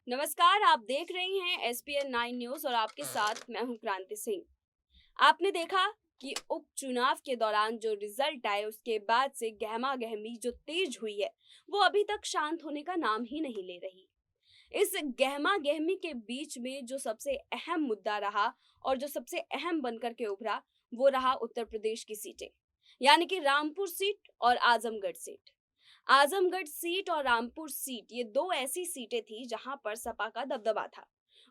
नमस्कार, आप देख रही हैं एसपीएन 9 न्यूज और आपके साथ मैं हूं क्रांति सिंह। आपने देखा कि उपचुनाव के दौरान जो रिजल्ट आए उसके बाद से गहमा गहमी जो तेज हुई है वो अभी तक शांत होने का नाम ही नहीं ले रही। इस गहमा गहमी के बीच में जो सबसे अहम मुद्दा रहा और जो सबसे अहम बनकर के उभरा वो रहा उत्तर प्रदेश की सीटें, यानी कि रामपुर सीट और आजमगढ़ सीट। आजमगढ़ सीट और रामपुर सीट ये दो ऐसी सीटें थी जहां पर सपा का दबदबा था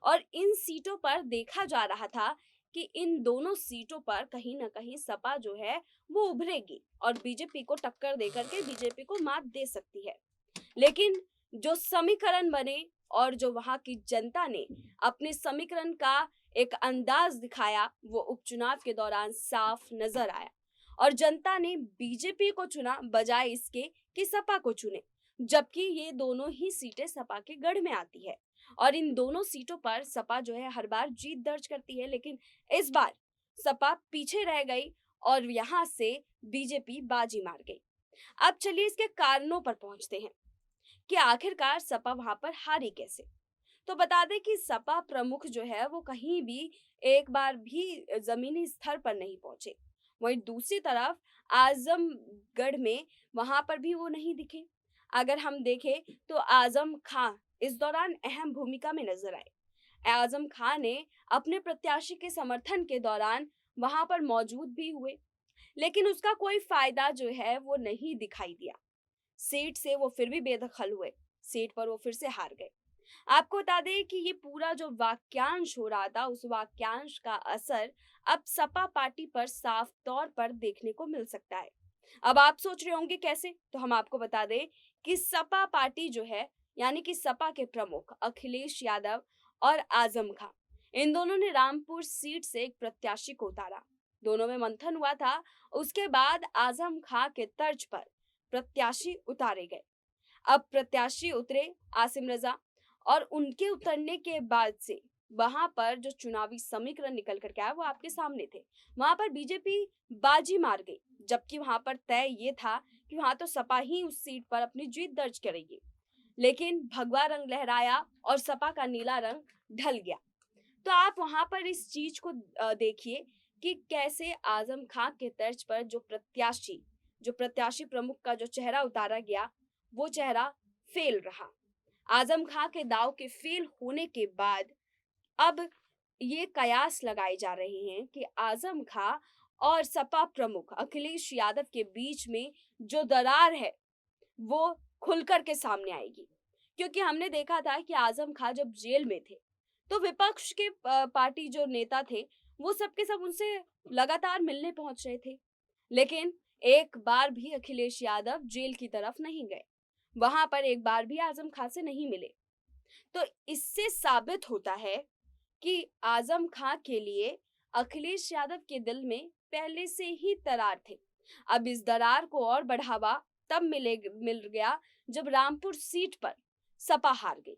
और इन सीटों पर देखा जा रहा था कि इन दोनों सीटों पर कहीं ना कहीं सपा जो है वो उभरेगी और बीजेपी को टक्कर देकर के बीजेपी को मात दे सकती है। लेकिन जो समीकरण बने और जो वहां की जनता ने अपने समीकरण का एक अंदाज दिखाया वो उपचुनाव के दौरान साफ नजर आया और जनता ने बीजेपी को चुना बजाय इसके कि सपा को चुने, जबकि ये दोनों ही सीटें सपा के गढ़ में आती है और इन दोनों सीटों पर सपा जो है हर बार जीत दर्ज करती है। लेकिन इस बार सपा पीछे रह गई और यहाँ से बीजेपी बाजी मार गई। अब चलिए इसके कारणों पर पहुंचते हैं कि आखिरकार सपा वहां पर हारी कैसे। तो बता दें कि सपा प्रमुख जो है वो कहीं भी एक बार भी जमीनी स्तर पर नहीं पहुंचे। वहीं दूसरी तरफ आजमगढ़ में वहां पर भी वो नहीं दिखे। अगर हम देखें तो आजम खां इस दौरान अहम भूमिका में नजर आए। आजम खां ने अपने प्रत्याशी के समर्थन के दौरान वहां पर मौजूद भी हुए, लेकिन उसका कोई फायदा जो है वो नहीं दिखाई दिया। सीट से वो फिर भी बेदखल हुए, सीट पर वो फिर से हार गए। आपको बता दें कि ये पूरा जो वाक्यांश हो रहा था उस वाक्यांश का असर अब सपा पार्टी पर साफ तौर पर देखने को मिल सकता है। अब आप सोच रहे होंगे कैसे, तो हम आपको बता दें कि सपा पार्टी जो है यानी कि सपा के प्रमुख अखिलेश यादव और आजम खां इन दोनों ने रामपुर सीट से एक प्रत्याशी को उतारा। दोनों में मंथन हुआ था। उसके बाद आजम खां के तर्ज पर प्रत्याशी उतारे गए। अब प्रत्याशी उतरे आसिम रजा और उनके उतरने के बाद से वहां पर जो चुनावी समीकरण निकल करके आया वो आपके सामने थे। वहां पर बीजेपी बाजी मार गई, जबकि वहां पर तय ये था कि वहां तो सपा ही उस सीट पर अपनी जीत दर्ज करेगी। लेकिन भगवा रंग लहराया और सपा का नीला रंग ढल गया। तो आप वहां पर इस चीज को देखिए कि कैसे आजम खां के तर्ज पर जो प्रत्याशी प्रमुख का जो चेहरा उतारा गया वो चेहरा फेल रहा। आजम खां के दाव के फेल होने के बाद अब ये कयास लगाए जा रहे हैं कि आजम खां और सपा प्रमुख अखिलेश यादव के बीच में जो दरार है वो खुलकर के सामने आएगी। क्योंकि हमने देखा था कि आजम खां जब जेल में थे तो विपक्ष के पार्टी जो नेता थे वो सबके सब उनसे लगातार मिलने पहुंच रहे थे, लेकिन एक बार भी अखिलेश यादव जेल की तरफ नहीं गए, वहां पर एक बार भी आजम खां से नहीं मिले। तो इससे साबित होता है कि आजम खां के लिए अखिलेश यादव के दिल में पहले से ही दरार थे। अब इस दरार को और बढ़ावा तब मिल गया जब रामपुर सीट पर सपा हार गई।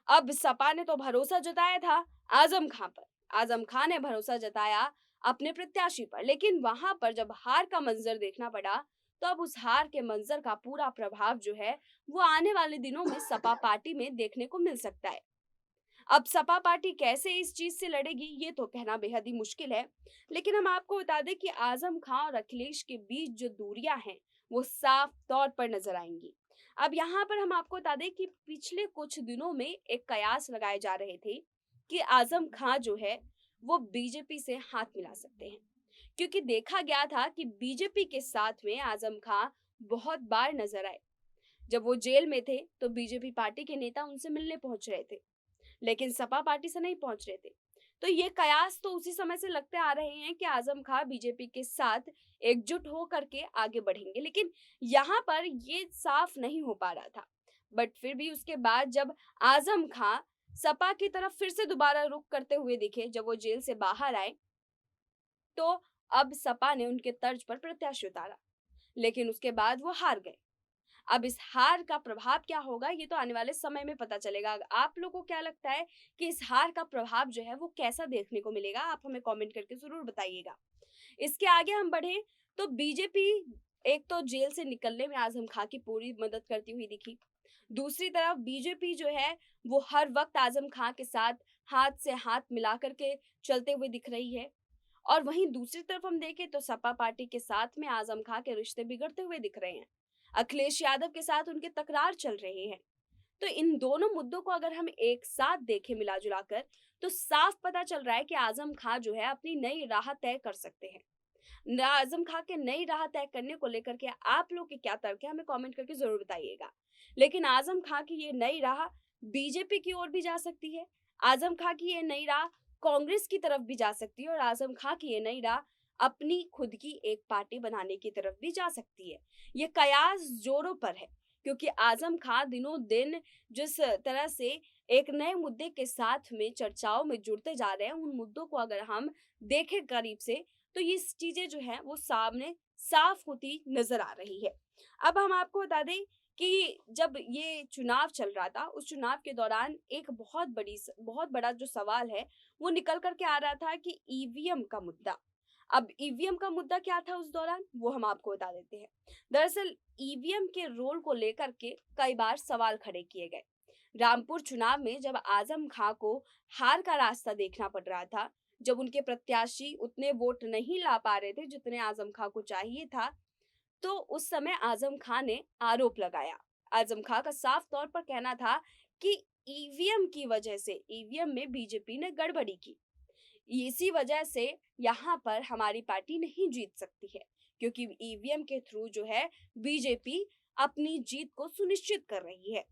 अब सपा ने तो भरोसा जताया था आजम खां पर, आजम खां ने भरोसा जताया अपने प्रत्याशी पर, लेकिन वहां पर जब हार का मंजर देखना पड़ा तो अब उस हार के मंजर का पूरा प्रभाव जो है वो आने वाले दिनों में सपा पार्टी में देखने को मिल सकता है। अब सपा पार्टी कैसे इस चीज से लड़ेगी ये तो कहना बेहद ही मुश्किल है, लेकिन हम आपको बता दें कि आजम खां और अखिलेश के बीच जो दूरियां हैं वो साफ तौर पर नजर आएंगी। अब यहाँ पर हम आपको बता दें कि पिछले कुछ दिनों में एक कयास लगाए जा रहे थे कि आजम खां जो है वो बीजेपी से हाथ मिला सकते हैं, क्योंकि देखा गया था कि बीजेपी के साथ में आजम खां बहुत बार नजर आए। जब वो जेल में थे तो बीजेपी पार्टी के नेता उनसे मिलने पहुंच रहे थे, लेकिन सपा पार्टी से नहीं पहुंच रहे थे। तो ये कयास तो उसी समय से लगते आ रहे हैं कि आजम खां बीजेपी के साथ एकजुट हो करके आगे बढ़ेंगे, लेकिन यहाँ पर ये साफ नहीं हो पा रहा था। बट फिर भी उसके बाद जब आजम खां सपा की तरफ फिर से दोबारा रुख करते हुए दिखे जब वो जेल से बाहर आए, तो अब सपा ने उनके तर्ज पर प्रत्याशी उतारा, लेकिन उसके बाद वो हार गए। अब इस हार का प्रभाव क्या होगा ये तो आने वाले समय में पता चलेगा। आप लोगों को क्या लगता है कि इस हार का प्रभाव जो है वो कैसा देखने को मिलेगा, आप हमें कमेंट करके जरूर बताइएगा। इसके आगे हम बढ़े तो बीजेपी एक तो जेल से निकलने में आजम खां की पूरी मदद करती हुई दिखी। दूसरी तरफ बीजेपी जो है वो हर वक्त आजम खां के साथ हाथ से हाथ मिला करके चलते हुए दिख रही है। और वहीं दूसरी तरफ हम देखें तो सपा पार्टी के साथ में आजम खां के रिश्ते बिगड़ते हुए दिख रहे हैं। अखिलेश यादव के साथ उनके तकरार चल रहे हैं। तो इन दोनों मुद्दों को अगर हम एक साथ देखें मिला जुला कर, तो साफ पता चल रहा है कि आजम खां जो है अपनी नई राह तय कर सकते हैं। आजम खां के नई राह तय करने को लेकर के आप लोग के क्या तर्क है, हमें कमेंट करके जरूर बताइएगा। लेकिन आजम खां की ये नई राह बीजेपी की ओर भी जा सकती है, आजम खां की ये नई राह कांग्रेस की तरफ भी जा सकती है, और आजम खां की ये नई राह अपनी खुद की एक पार्टी बनाने की तरफ भी जा सकती है। ये कयास जोरों पर है, क्योंकि आजम खां दिनों दिन जिस तरह से एक नए मुद्दे के साथ में चर्चाओं में जुड़ते जा रहे हैं, उन मुद्दों को अगर हम देखें करीब से, तो ये चीजें जो है वो सामने साफ होती नजर आ रही है। अब हम आपको बता दें कि जब ये चुनाव चल रहा था, उस चुनाव के दौरान एक बहुत बड़ा जो सवाल है वो निकल करके आ रहा था कि ईवीएम का मुद्दा। अब ईवीएम का मुद्दा क्या था उस दौरान, वो हम आपको बता देते हैं। दरअसल ईवीएम के रोल को लेकर के कई बार सवाल खड़े किए गए। रामपुर चुनाव में जब आजम खां को हार का रास्ता देखना पड़ रहा था, जब उनके प्रत्याशी उतने वोट नहीं ला पा रहे थे जितने आजम खां को चाहिए था, तो उस समय आजम खां ने आरोप लगाया। आजम खां का साफ तौर पर कहना था कि ईवीएम की वजह से, ईवीएम में बीजेपी ने गड़बड़ी की, इसी वजह से यहाँ पर हमारी पार्टी नहीं जीत सकती है, क्योंकि ईवीएम के थ्रू जो है बीजेपी अपनी जीत को सुनिश्चित कर रही है।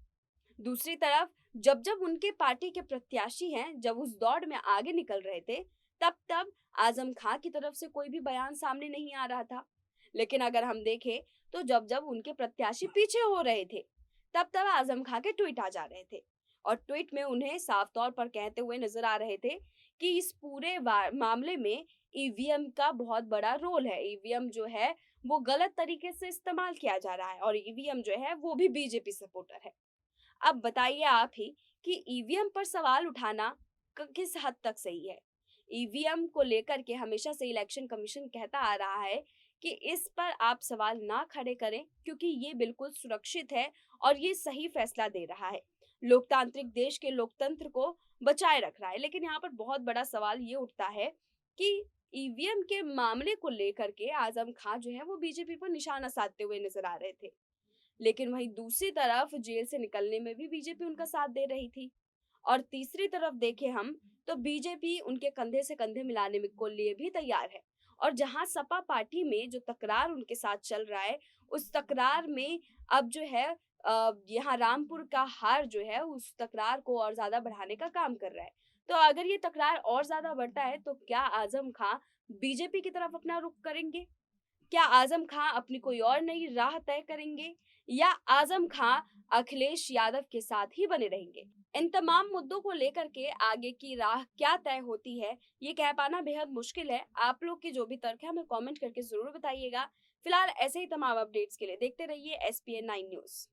दूसरी तरफ जब जब उनके पार्टी के प्रत्याशी हैं, जब उस दौड़ में आगे निकल रहे थे, तब तब आजम खां की तरफ से कोई भी बयान सामने नहीं आ रहा था। लेकिन अगर हम देखें तो जब जब उनके प्रत्याशी पीछे हो रहे थे, तब तब आजम खां के ट्वीट आ जा रहे थे, और ट्वीट में उन्हें साफ तौर पर कहते हुए नजर आ रहे थे कि इस पूरे मामले में ईवीएम का बहुत बड़ा रोल है। ईवीएम जो है वो गलत तरीके से इस्तेमाल किया जा रहा है, और ईवीएम जो है वो भी बीजेपी सपोर्टर है। अब बताइए आप ही कि ईवीएम पर सवाल उठाना किस हद तक सही है। ईवीएम को लेकर के हमेशा से इलेक्शन कमीशन कहता आ रहा है कि इस पर आप सवाल ना खड़े करें, क्योंकि ये बिल्कुल सुरक्षित है और ये सही फैसला दे रहा है, लोकतांत्रिक देश के लोकतंत्र को बचाए रख रहा है। लेकिन यहाँ पर बहुत बड़ा सवाल ये उठता है कि ईवीएम के मामले को लेकर के आजम खां जो है वो बीजेपी पर निशाना साधते हुए नजर आ रहे थे। लेकिन वहीं दूसरी तरफ जेल से निकलने में भी बीजेपी उनका साथ दे रही थी, और तीसरी तरफ देखें हम तो बीजेपी उनके कंधे से कंधे मिलाने को लिए भी तैयार है। और जहां सपा पार्टी में जो तकरार उनके साथ चल रहा है, उस तकरार में अब जो है यहाँ रामपुर का हार जो है उस तकरार को और ज्यादा बढ़ाने का काम कर रहा है। तो अगर ये तकरार और ज्यादा बढ़ता है तो क्या आजम खां बीजेपी की तरफ अपना रुख करेंगे? क्या आजम खां अपनी कोई और नई राह तय करेंगे, या आजम खां अखिलेश यादव के साथ ही बने रहेंगे? इन तमाम मुद्दों को लेकर के आगे की राह क्या तय होती है, ये कह पाना बेहद मुश्किल है। आप लोग के जो भी तर्क है हमें कमेंट करके जरूर बताइएगा। फिलहाल ऐसे ही तमाम अपडेट्स के लिए देखते रहिए SPN 9 न्यूज।